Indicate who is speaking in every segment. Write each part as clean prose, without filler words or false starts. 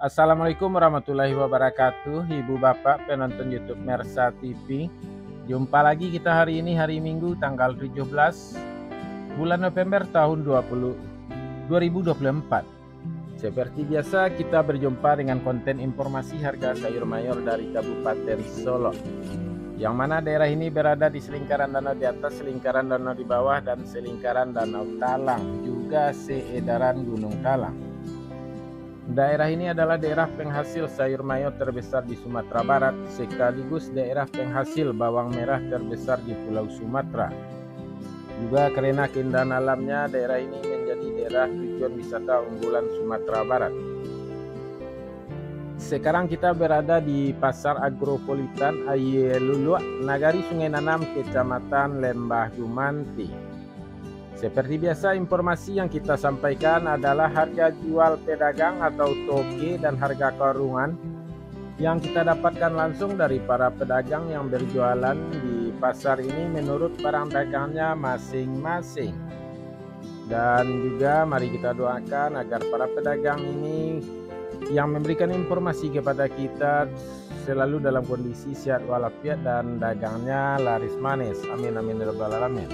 Speaker 1: Assalamualaikum warahmatullahi wabarakatuh, Ibu Bapak penonton YouTube Mersa TV. Jumpa lagi kita hari ini, hari Minggu tanggal 17 bulan November tahun 2024. Seperti biasa kita berjumpa dengan konten informasi harga sayur mayur dari Kabupaten Solo, yang mana daerah ini berada di selingkaran danau di atas, selingkaran danau di bawah, dan selingkaran danau Talang, juga seedaran Gunung Talang. Daerah ini adalah daerah penghasil sayur mayur terbesar di Sumatera Barat, sekaligus daerah penghasil bawang merah terbesar di Pulau Sumatera. Juga karena keindahan alamnya, daerah ini menjadi daerah tujuan wisata unggulan Sumatera Barat. Sekarang kita berada di Pasar Agropolitan Ayelulua, Nagari Sungai Nanam, Kecamatan Lembah Gumanti. Seperti biasa, informasi yang kita sampaikan adalah harga jual pedagang atau toge dan harga karungan yang kita dapatkan langsung dari para pedagang yang berjualan di pasar ini menurut barang dagangnya masing-masing. Dan juga mari kita doakan agar para pedagang ini yang memberikan informasi kepada kita selalu dalam kondisi sehat walafiat dan dagangnya laris manis. Amin amin ya rabbal alamin.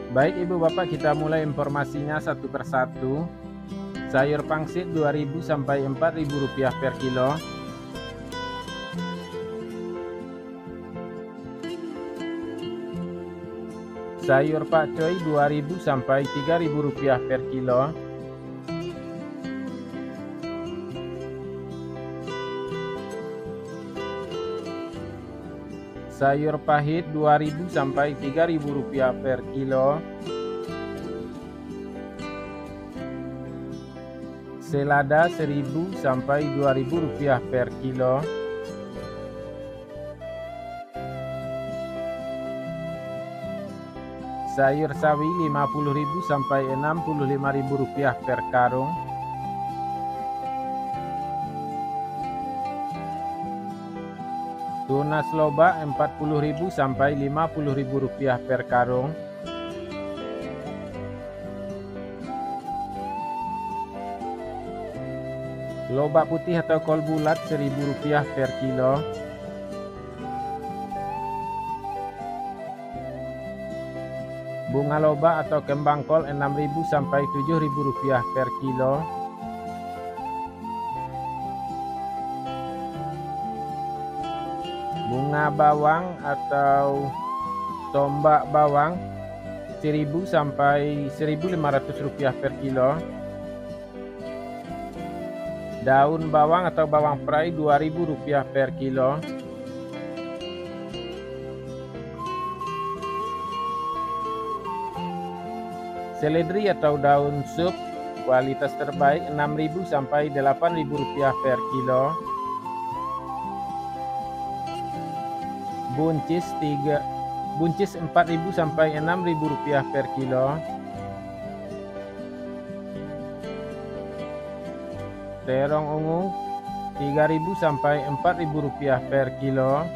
Speaker 1: Baik Ibu Bapak, kita mulai informasinya satu persatu. Sayur pangsit 2.000 sampai 4.000 rupiah per kilo. Sayur pakcoy 2.000 sampai 3.000 rupiah per kilo. Sayur pahit 2.000 sampai 3.000 rupiah per kilo. Selada 1.000 sampai 2.000 rupiah per kilo. Sayur sawi 50.000 sampai 65.000 rupiah per karung. Tunas loba 40.000 sampai 50.000 rupiah per karung. Loba putih atau kol bulat 1.000 rupiah per kilo. Bunga loba atau kembang kol 6.000 sampai 7.000 rupiah per kilo. Bunga bawang atau tombak bawang 1.000 sampai 1.500 rupiah per kilo. Daun bawang atau bawang perai 2.000 rupiah per kilo. Seledri atau daun sup kualitas terbaik 6.000 sampai 8.000 rupiah per kilo. Buncis 4.000 sampai 6.000 rupiah per kilo. Terong ungu 3.000 sampai 4.000 rupiah per kilo.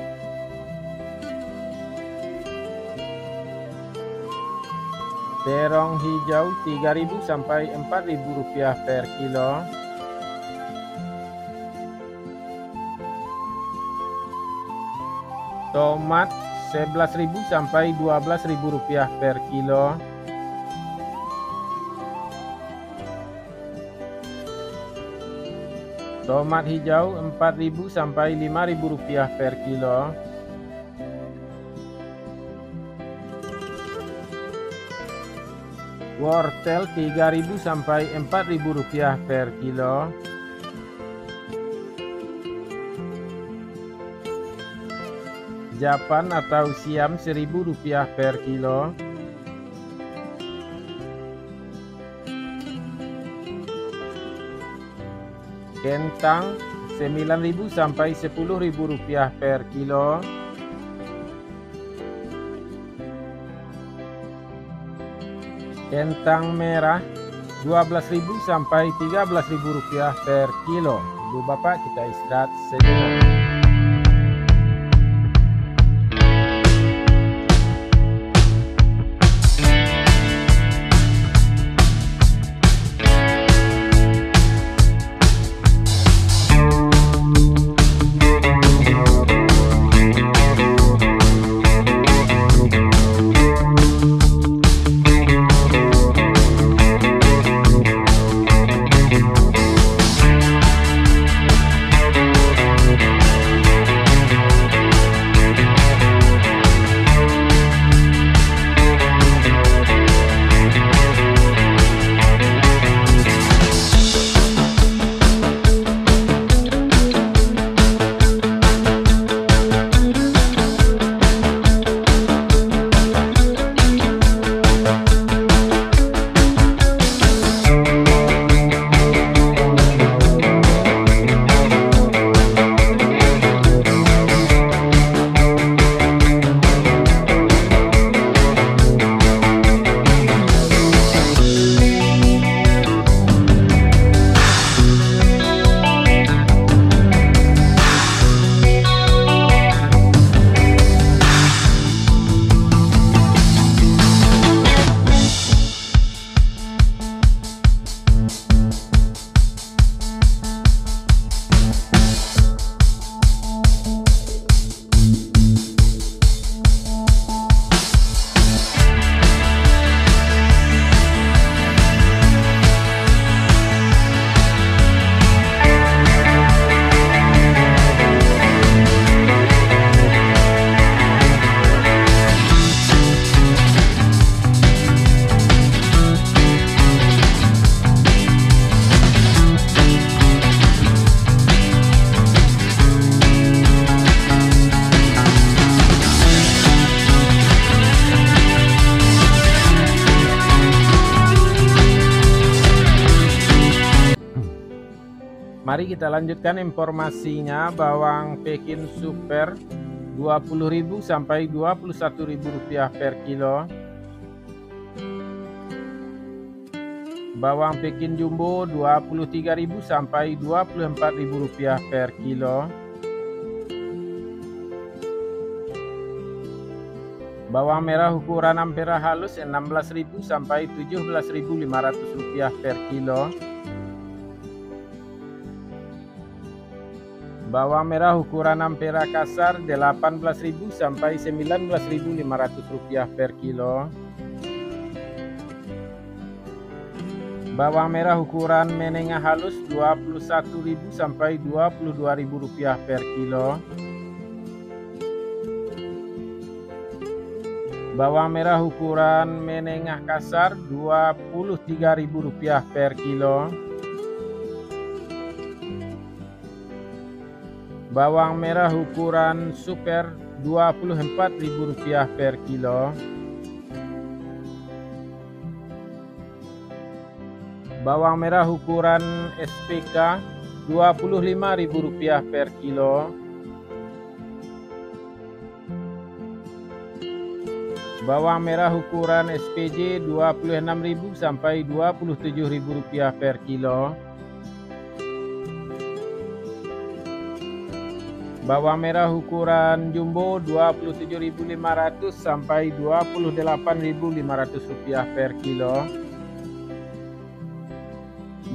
Speaker 1: Terong hijau 3.000 sampai 4.000 rupiah per kilo. Tomat 11.000 sampai 12.000 rupiah per kilo. Tomat hijau 4.000 sampai 5.000 rupiah per kilo. Wortel 3.000 sampai 4.000 rupiah per kilo. Japan atau siam Rp1.000 per kilo. Kentang Rp9.000 sampai Rp10.000 per kilo. Kentang merah Rp12.000 sampai Rp13.000 per kilo. Ibu bapak, kita istirahat sejenak. Mari kita lanjutkan informasinya. Bawang Pekin Super Rp20.000 sampai Rp21.000 per kilo. Bawang Pekin Jumbo Rp23.000 sampai Rp24.000 per kilo. Bawang merah ukuran ampera halus Rp16.000 sampai Rp17.500 per kilo. Bawang merah ukuran ampera kasar Rp18.000 sampai Rp19.500 per kilo. Bawang merah ukuran menengah halus Rp21.000 sampai Rp22.000 per kilo. Bawang merah ukuran menengah kasar Rp23.000 per kilo. Bawang merah ukuran super Rp24.000 per kilo. Bawang merah ukuran SPK Rp25.000 per kilo. Bawang merah ukuran SPJ Rp26.000 sampai Rp27.000 per kilo. Bawang merah ukuran jumbo Rp27.500 sampai Rp28.500 per kilo.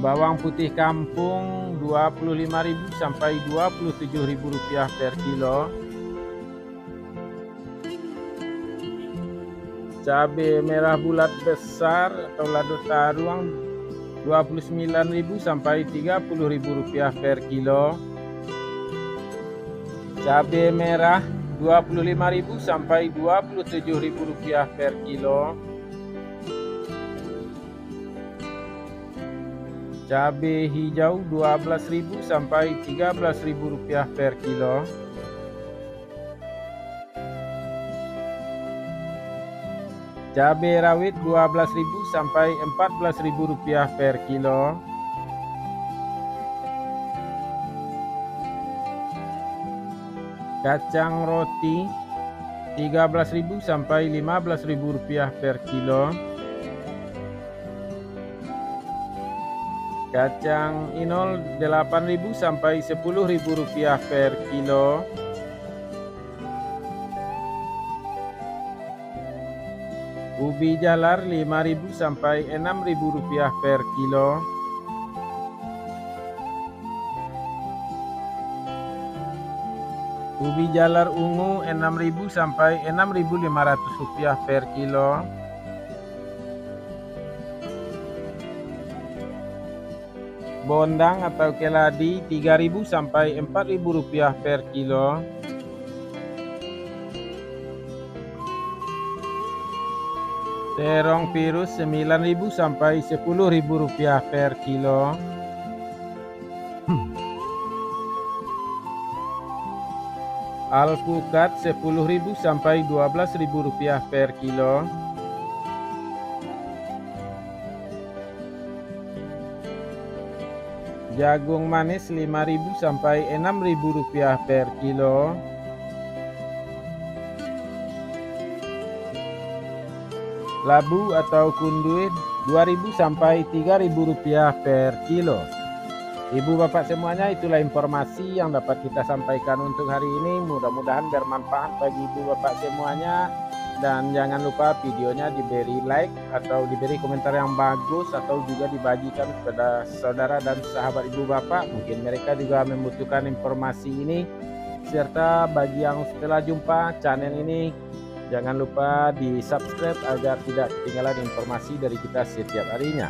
Speaker 1: Bawang putih kampung Rp25.000 sampai Rp27.000 per kilo. Cabai merah bulat besar atau lado taruang Rp29.000 sampai Rp30.000 per kilo. Cabai merah Rp25.000 sampai Rp27.000 per kilo. Cabai hijau Rp12.000 sampai Rp13.000 per kilo. Cabai rawit Rp12.000 sampai Rp14.000 per kilo. Kacang roti Rp13.000 sampai Rp15.000 per kilo. Kacang inol Rp8.000 sampai Rp10.000 per kilo. Ubi jalar Rp5.000 sampai Rp6.000 per kilo. Ubi jalar ungu Rp6.000 sampai Rp6.500 per kilo. Bondang atau keladi Rp3.000 sampai Rp4.000 per kilo. Terong virus Rp9.000 sampai Rp10.000 per kilo. Alpukat Rp10.000 sampai Rp12.000 per kilo. Jagung manis Rp5.000 sampai Rp6.000 per kilo. Labu atau kunduit Rp2.000 sampai Rp3.000 per kilo. Ibu bapak semuanya, itulah informasi yang dapat kita sampaikan untuk hari ini. Mudah-mudahan bermanfaat bagi ibu bapak semuanya. Dan jangan lupa videonya diberi like atau diberi komentar yang bagus, atau juga dibagikan kepada saudara dan sahabat ibu bapak. Mungkin mereka juga membutuhkan informasi ini. Serta bagi yang setelah jumpa channel ini, jangan lupa di subscribe agar tidak ketinggalan informasi dari kita setiap harinya.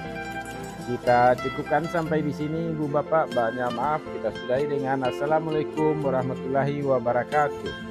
Speaker 1: Kita cukupkan sampai di sini ibu bapak. Banyak maaf, kita sudahi dengan Assalamualaikum warahmatullahi wabarakatuh.